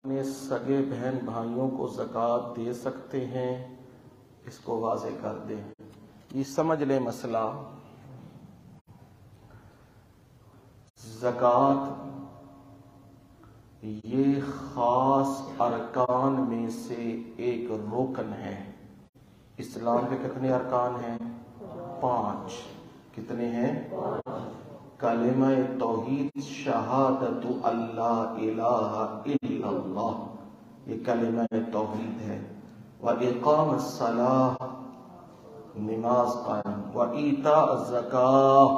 اپنے سگے بہن بھائیوں کو زکوٰۃ دے سکتے ہیں؟ اس کو واضح کر دیں، یہ سمجھ لیں مسئلہ۔ زکوٰۃ یہ خاص ارکان میں سے ایک رکن ہے۔ اسلام کے کتنے ارکان ہیں؟ 5۔ کتنے ہیں؟ کلمہ توحید، شہادت اللہ الہ الا اللہ، یہ کلمہ توحید ہے۔ وَإِقَامَ الصَّلَاةِ، نماز قائم، وَإِيتَاءَ الزَّکَاةِ،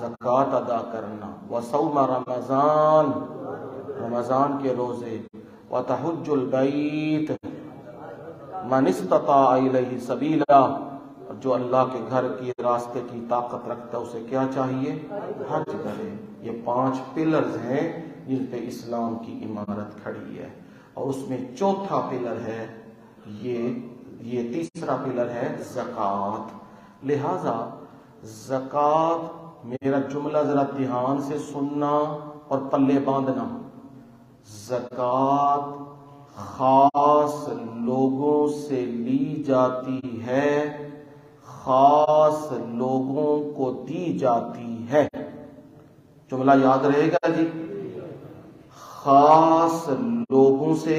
زکوٰۃ ادا کرنا، وَصَوْمَ رمضان، رمضان کے روزے، وَتَحُجُّ الْبَیْتِ مَنِ اسْتَطَاعَ إِلَیْهِ سَبِیلًا، جو اللہ کے گھر کی راستے کی طاقت رکھتا ہے اسے کیا چاہیے؟ حج کرے۔ یہ 5 پلرز ہیں جن پہ اسلام کی عمارت کھڑی ہے، اور اس میں چوتھا پلر ہے یہ تیسرا پلر ہے زکوٰۃ۔ لہذا زکوٰۃ، میرا جملہ ذرا دھیان سے سننا اور پلے باندھنا، زکوٰۃ خاص لوگوں سے لی جاتی ہے، خاص لوگوں کو دی جاتی ہے۔ جملہ یاد رہے گا جی، خاص لوگوں سے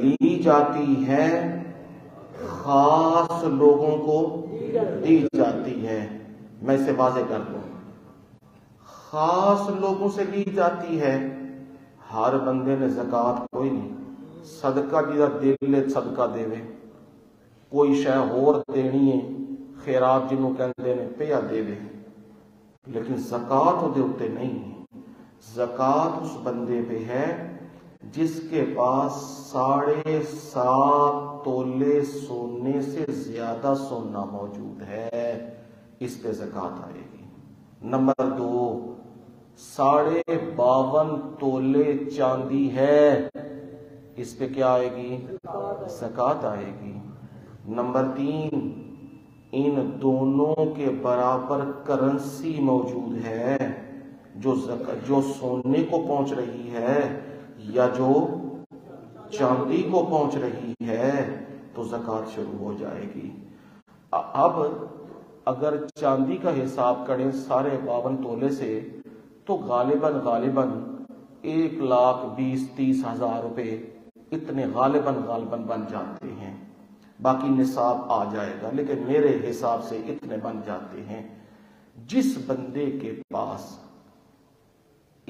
لی جاتی ہے، خاص لوگوں کو دی جاتی ہے۔ میں اسے واضح کر دوں، خاص لوگوں سے لی جاتی ہے، ہر بندے نے زکوٰۃ کوئی نہیں، صدقہ جدھر دل لے صدقہ دے وے، کوئی شے اور دینی ہے خیرات جنہوں کہندے نے پیا دے وے، لیکن زکوٰۃ دے اتے نہیں ہے۔ زکوٰۃ اس بندے پہ ہے جس کے پاس 7.5 تولے سونے سے زیادہ سونا موجود ہے، اس پہ زکوٰۃ آئے گی۔ نمبر 2، 52.5 تولے چاندی ہے، اس پہ کیا آئے گی؟ زکوٰۃ آئے گی۔ نمبر 3، ان دونوں کے برابر کرنسی موجود ہے، جو سونے کو پہنچ رہی ہے یا جو چاندی کو پہنچ رہی ہے، تو زکوٰۃ شروع ہو جائے گی۔ اب اگر چاندی کا حساب کریں 52.5 تولے سے، تو غالباً 1,20,30,000 روپے اتنے غالباً بن جاتے ہیں، باقی نصاب آ جائے گا، لیکن میرے حساب سے اتنے بن جاتے ہیں۔ جس بندے کے پاس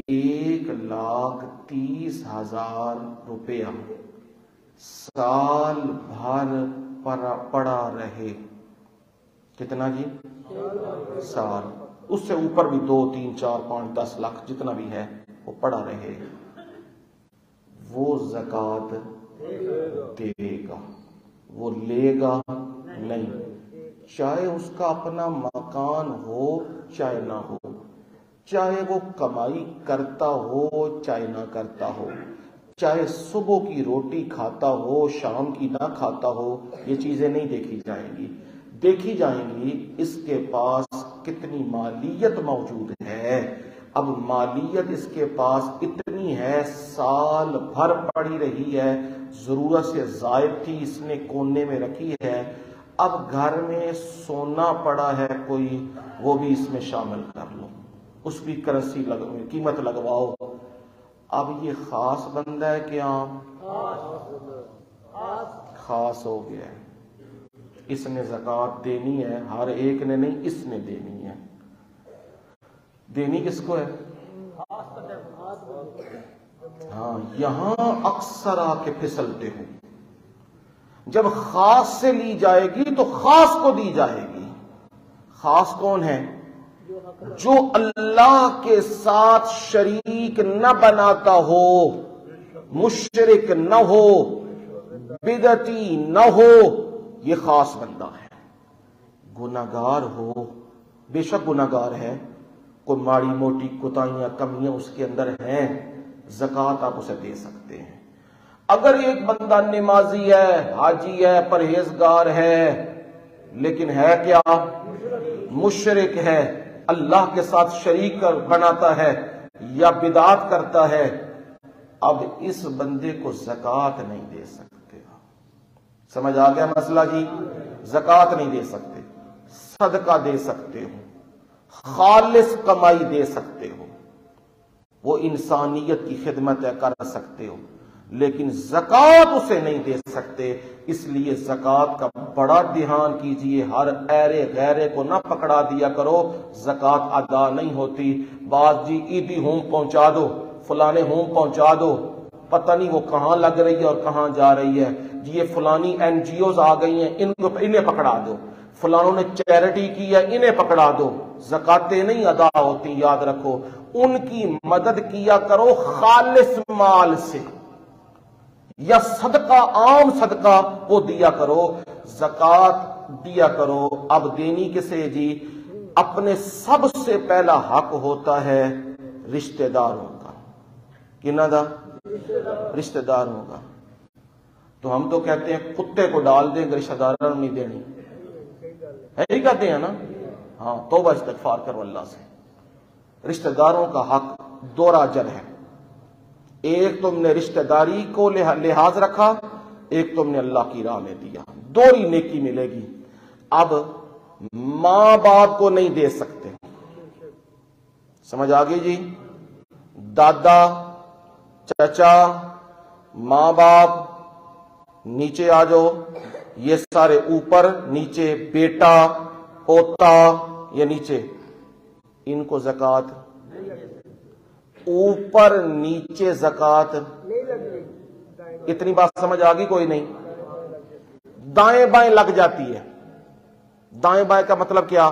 1,30,000 روپیہ سال بھر پڑا رہے، کتنا جی؟ سال، اس سے اوپر بھی 2، 3، 4، 5، 10 لاکھ جتنا بھی ہے وہ پڑا رہے، وہ زکوٰۃ دے گا، وہ لے گا نہیں، چاہے اس کا اپنا مکان ہو چاہے نہ ہو، چاہے وہ کمائی کرتا ہو چاہے نہ کرتا ہو، چاہے صبح کی روٹی کھاتا ہو شام کی نہ کھاتا ہو، یہ چیزیں نہیں دیکھی جائیں گی۔ دیکھی جائیں گی اس کے پاس کتنی مالیت موجود ہے۔ اب مالیت اس کے پاس اتنی ہے، سال بھر پڑی رہی ہے، ضرورت سے زائد تھی، اس نے کونے میں رکھی ہے، اب گھر میں سونا پڑا ہے کوئی، وہ بھی اس میں شامل کر لو، اس کی کرنسی قیمت لگواؤ۔ اب یہ خاص بندہ ہے کہ عام؟ خاص ہو گیا ہے، اس نے زکوٰۃ دینی ہے، ہر ایک نے نہیں، اس نے دینی ہے۔ دینی کس کو ہے؟ ہاں، یہاں اکثر آ کے پھسلتے ہو، جب خاص سے لی جائے گی تو خاص کو دی جائے گی۔ خاص کون ہے؟ جو اللہ کے ساتھ شریک نہ بناتا ہو، مشرک نہ ہو، بدعتی نہ ہو، یہ خاص بندہ ہے۔ گناہگار ہو، بے شک گناہگار ہے، کوئی ماڑی موٹی کوتاہیاں کمیاں اس کے اندر ہیں، زکوٰۃ آپ اسے دے سکتے ہیں۔ اگر ایک بندہ نمازی ہے، حاجی ہے، پرہیزگار ہے، لیکن ہے کیا؟ مشرک ہے، اللہ کے ساتھ شریک بناتا ہے یا بدعات کرتا ہے، اب اس بندے کو زکوٰۃ نہیں دے سکتے. سمجھ آ گیا مسئلہ جی؟ زکوٰۃ نہیں دے سکتے، صدقہ دے سکتے ہو، خالص کمائی دے سکتے ہو، وہ انسانیت کی خدمت کر سکتے ہو، لیکن زکوٰۃ اسے نہیں دے سکتے. اس لیے زکوٰۃ کا بڑا دھیان کیجئے، ہر ایرے غیرے کو نہ پکڑا دیا کرو. زکوٰۃ ادا نہیں ہوتی. بعض جی عیدی ہوم پہنچا دو، فلانے ہوم پہنچا دو، پتہ نہیں وہ کہاں لگ رہی ہے اور کہاں جا رہی ہے. جی یہ فلانی این جی اوز آ گئی ہیں، انہیں پکڑا دو. فلانوں نے چیریٹی کی ہے، انہیں پکڑا دو. زکاتیں نہیں ادا ہوتی، یاد رکھو. ان کی مدد کیا کرو خالص مال سے، یا صدقہ، عام صدقہ وہ دیا کرو. زکوٰۃ دیا کرو. اب دینی کسے جی؟ اپنے سب سے پہلا حق ہوتا ہے رشتہ داروں کا. کنہ دا؟ رشتہ داروں کا. تو ہم تو کہتے ہیں کتے کو ڈال دیں گے، رشتہ داروں نہیں دینی ہے، یہی کہتے ہیں نا. ہاں توبہ استغفار کرو اللہ سے. رشتہ داروں کا حق دو راجر ہے. ایک تم نے رشتہ داری کو لحاظ رکھا، ایک تم نے اللہ کی راہ میں دیا، دوہری نیکی ملے گی. اب ماں باپ کو نہیں دے سکتے، سمجھ آگئی جی؟ دادا، چچا، ماں باپ نیچے آ جاؤ، یہ سارے اوپر، نیچے بیٹا، پوتا، یہ نیچے، ان کو زکوٰۃ اوپر نیچے زکوٰۃ. اتنی بات سمجھ آ گئی کوئی نہیں؟ دائیں بائیں لگ جاتی ہے. دائیں بائیں کا مطلب کیا؟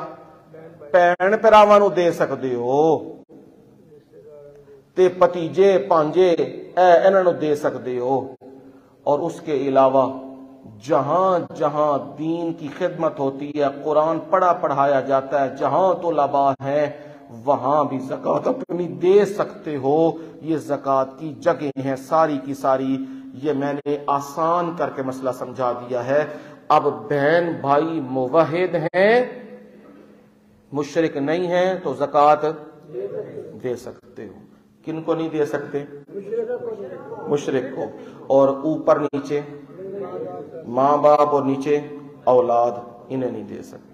بھن بھراواں نو دے سکتے ہو، تے پتیجے پانجے انہاں نو دے سکتے ہو. اور اس کے علاوہ جہاں جہاں دین کی خدمت ہوتی ہے، قرآن پڑھایا جاتا ہے، جہاں طلباء ہیں وہاں بھی زکوٰۃ اپنی دے سکتے ہو. یہ زکوٰۃ کی جگہ ہیں ساری کی ساری. یہ میں نے آسان کر کے مسئلہ سمجھا دیا ہے. اب بہن بھائی موحد ہیں، مشرک نہیں ہیں، تو زکوٰۃ دے سکتے ہو. کن کو نہیں دے سکتے؟ مشرک کو. اور اوپر نیچے ماں باپ اور نیچے اولاد، انہیں نہیں دے سکتے.